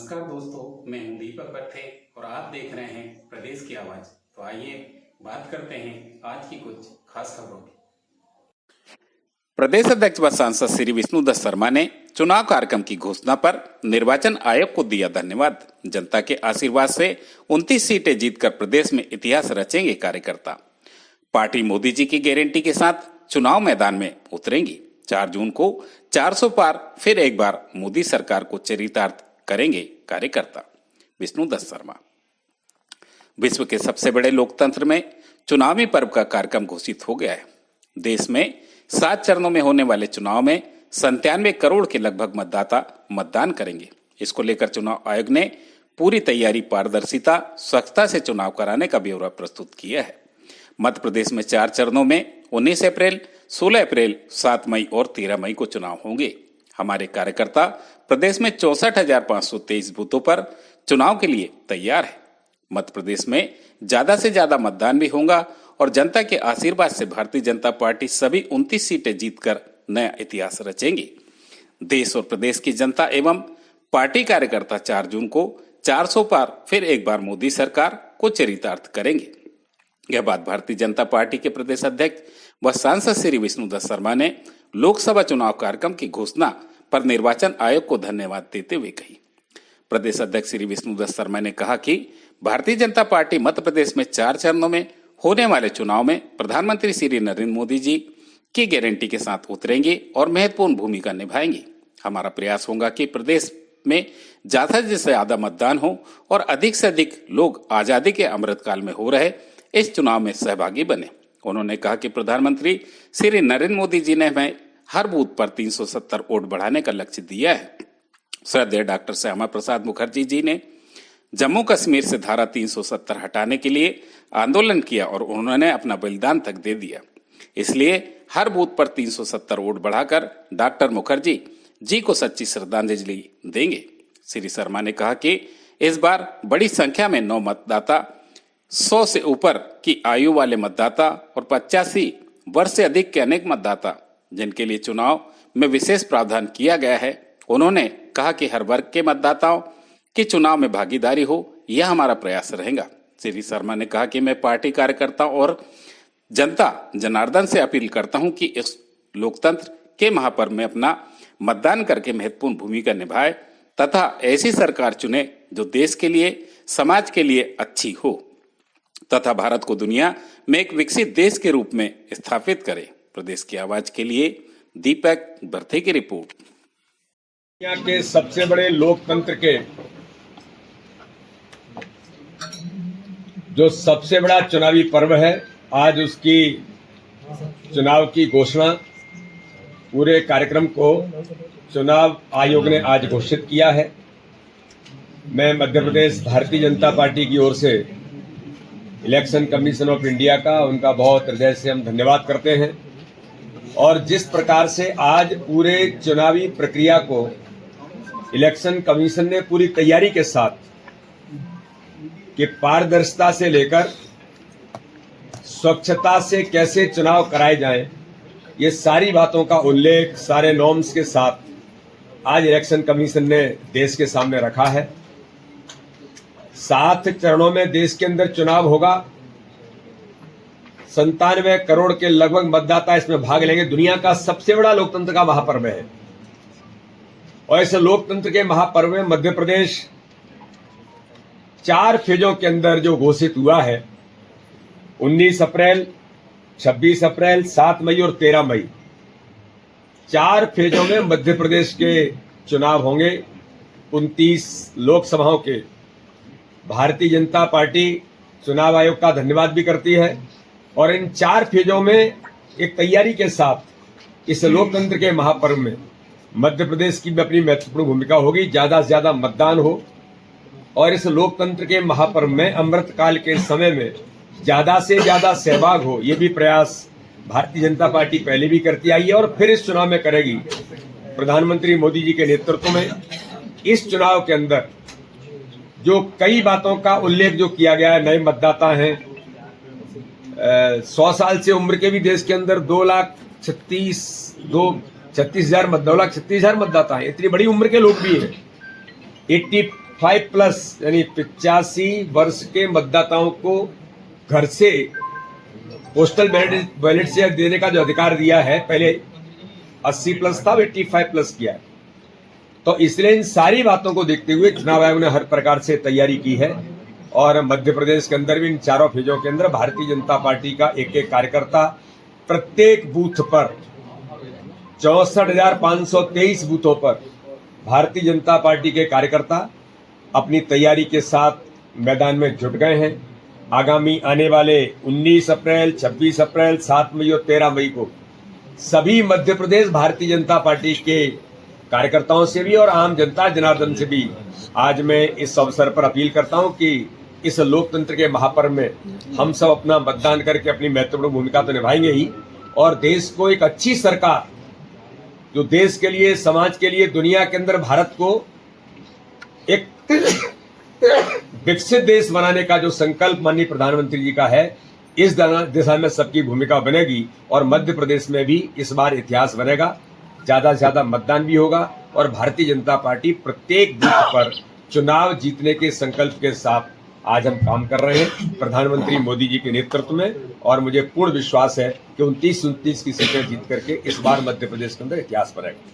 नमस्कार दोस्तों, मैं हूं दीपक पत्थे और आप देख रहे हैं प्रदेश की आवाज। तो आइए बात करते हैं आज की कुछ खास खबरों की। प्रदेश अध्यक्ष व सांसद श्री विष्णुदत्त शर्मा ने चुनाव कार्यक्रम की घोषणा पर निर्वाचन आयोग को दिया धन्यवाद। जनता के आशीर्वाद से 29 सीटें जीतकर प्रदेश में इतिहास रचेंगे कार्यकर्ता। पार्टी मोदी जी की गारंटी के साथ चुनाव मैदान में उतरेंगी। 4 जून को 400 पार फिर एक बार मोदी सरकार को चरितार्थ करेंगे कार्यकर्ता। विष्णुदत्त शर्मा। विश्व के सबसे बड़े लोकतंत्र में चुनावी पर्व का कार्यक्रम घोषित हो गया है। देश में 7 चरणों में होने वाले चुनाव में 97 करोड़ के लगभग मतदाता मतदान करेंगे। इसको लेकर चुनाव आयोग ने पूरी तैयारी, पारदर्शिता, स्वच्छता से चुनाव कराने का ब्यौरा प्रस्तुत किया है। मध्य प्रदेश में 4 चरणों में 19 अप्रैल, 16 अप्रैल, 7 मई और 13 मई को चुनाव होंगे। हमारे कार्यकर्ता प्रदेश में 64,523 बूथों पर चुनाव के लिए तैयार है। मध्य प्रदेश में ज्यादा से ज्यादा मतदान भी होगा और जनता के आशीर्वाद से भारतीय जनता पार्टी सभी 29 सीटें जीतकर नया इतिहास रचेंगी। देश और प्रदेश की जनता एवं पार्टी कार्यकर्ता 4 जून को 400 पार फिर एक बार मोदी सरकार को चरितार्थ करेंगे। यह बात भारतीय जनता पार्टी के प्रदेश अध्यक्ष व सांसद श्री विष्णुदत्त शर्मा ने लोकसभा चुनाव कार्यक्रम की घोषणा पर निर्वाचन आयोग को धन्यवाद देते हुए कही। प्रदेश अध्यक्ष श्री विष्णुदत्त शर्मा ने कहा कि भारतीय जनता पार्टी मध्य प्रदेश में 4 चरणों में होने वाले चुनाव में प्रधानमंत्री श्री नरेंद्र मोदी जी की गारंटी के साथ उतरेंगे और महत्वपूर्ण भूमिका निभाएंगे। हमारा प्रयास होगा कि प्रदेश में ज्यादा से ज्यादा मतदान हो और अधिक से अधिक लोग आजादी के अमृतकाल में हो रहे इस चुनाव में सहभागी बने। उन्होंने कहा कि प्रधानमंत्री श्री नरेंद्र मोदी जी ने हमें हर बूथ पर 370 वोट बढ़ाने का लक्ष्य दिया है। श्रद्धेय डॉक्टर श्यामा प्रसाद मुखर्जी जी ने जम्मू कश्मीर से धारा 370 हटाने के लिए आंदोलन किया और उन्होंने अपना बलिदान तक दे दिया। इसलिए हर बूथ पर 370 वोट बढ़ाकर डॉक्टर मुखर्जी जी को सच्ची श्रद्धांजलि देंगे। श्री शर्मा ने कहा कि इस बार बड़ी संख्या में 9 मतदाता, 100 से ऊपर की आयु वाले मतदाता और 85 वर्ष से अधिक के अनेक मतदाता जिनके लिए चुनाव में विशेष प्रावधान किया गया है। उन्होंने कहा कि हर वर्ग के मतदाताओं की चुनाव में भागीदारी हो, यह हमारा प्रयास रहेगा। श्री शर्मा ने कहा कि मैं पार्टी कार्यकर्ताओं और जनता जनार्दन से अपील करता हूं कि इस लोकतंत्र के महापर्व में अपना मतदान करके महत्वपूर्ण भूमिका निभाए तथा ऐसी सरकार चुने जो देश के लिए, समाज के लिए अच्छी हो तथा भारत को दुनिया में एक विकसित देश के रूप में स्थापित करे। प्रदेश की आवाज के लिए दीपक बर्थे की रिपोर्ट। दुनिया के सबसे बड़े लोकतंत्र के जो सबसे बड़ा चुनावी पर्व है, आज उसकी चुनाव की घोषणा पूरे कार्यक्रम को चुनाव आयोग ने आज घोषित किया है। मैं मध्य प्रदेश भारतीय जनता पार्टी की ओर से इलेक्शन कमीशन ऑफ इंडिया का, उनका बहुत हृदय से हम धन्यवाद करते हैं। और जिस प्रकार से आज पूरे चुनावी प्रक्रिया को इलेक्शन कमीशन ने पूरी तैयारी के साथ कि पारदर्शिता से लेकर स्वच्छता से कैसे चुनाव कराए जाएं, ये सारी बातों का उल्लेख सारे नॉर्म्स के साथ आज इलेक्शन कमीशन ने देश के सामने रखा है। 7 चरणों में देश के अंदर चुनाव होगा। 97 करोड़ के लगभग मतदाता इसमें भाग लेंगे। दुनिया का सबसे बड़ा लोकतंत्र का महापर्व है और इस लोकतंत्र के महापर्व में मध्य प्रदेश 4 फेजों के अंदर जो घोषित हुआ है, 19 अप्रैल, 26 अप्रैल, 7 मई और 13 मई, 4 फेजों में मध्य प्रदेश के चुनाव होंगे। 29 लोकसभाओं के। भारतीय जनता पार्टी चुनाव आयोग का धन्यवाद भी करती है और इन 4 फेजों में एक तैयारी के साथ इस लोकतंत्र के महापर्व में मध्य प्रदेश की भी अपनी महत्वपूर्ण भूमिका होगी। ज्यादा से ज्यादा मतदान हो और इस लोकतंत्र के महापर्व में अमृतकाल के समय में ज्यादा से ज्यादा सहभाग हो, ये भी प्रयास भारतीय जनता पार्टी पहले भी करती आई है और फिर इस चुनाव में करेगी। प्रधानमंत्री मोदी जी के नेतृत्व में इस चुनाव के अंदर जो कई बातों का उल्लेख जो किया गया है, नए मतदाता हैं, 100 साल से उम्र के भी देश के अंदर 2,36,000 मतदाता हैं। इतनी बड़ी उम्र के लोग भी हैं। 85+ यानी 85 वर्ष के मतदाताओं को घर से पोस्टल बैलेट से देने का जो अधिकार दिया है, पहले 80+ था, 85+ किया है। तो इसलिए इन सारी बातों को देखते हुए चुनाव आयोग ने हर प्रकार से तैयारी की है और मध्य प्रदेश के अंदर भी इन चारों फेजों के अंदर भारतीय जनता पार्टी का एक एक कार्यकर्ता प्रत्येक बूथ पर 64,523 बूथों पर भारतीय जनता पार्टी के कार्यकर्ता अपनी तैयारी के साथ मैदान में जुट गए हैं। आगामी आने वाले 19 अप्रैल, 26 अप्रैल, 7 मई और 13 मई को सभी मध्य प्रदेश भारतीय जनता पार्टी के कार्यकर्ताओं से भी और आम जनता जनार्दन से भी आज मैं इस अवसर पर अपील करता हूं कि इस लोकतंत्र के महापर्व में हम सब अपना मतदान करके अपनी महत्वपूर्ण भूमिका तो निभाएंगे ही और देश को एक अच्छी सरकार, जो देश के लिए, समाज के लिए, दुनिया के अंदर भारत को एक विकसित देश बनाने का जो संकल्प माननीय प्रधानमंत्री जी का है, इस दिशा में सबकी भूमिका बनेगी और मध्य प्रदेश में भी इस बार इतिहास बनेगा। ज्यादा से ज्यादा मतदान भी होगा और भारतीय जनता पार्टी प्रत्येक बूथ पर चुनाव जीतने के संकल्प के साथ आज हम काम कर रहे हैं प्रधानमंत्री मोदी जी के नेतृत्व में और मुझे पूर्ण विश्वास है कि 29 की सीटें जीत करके इस बार मध्य प्रदेश के अंदर इतिहास बनेगा।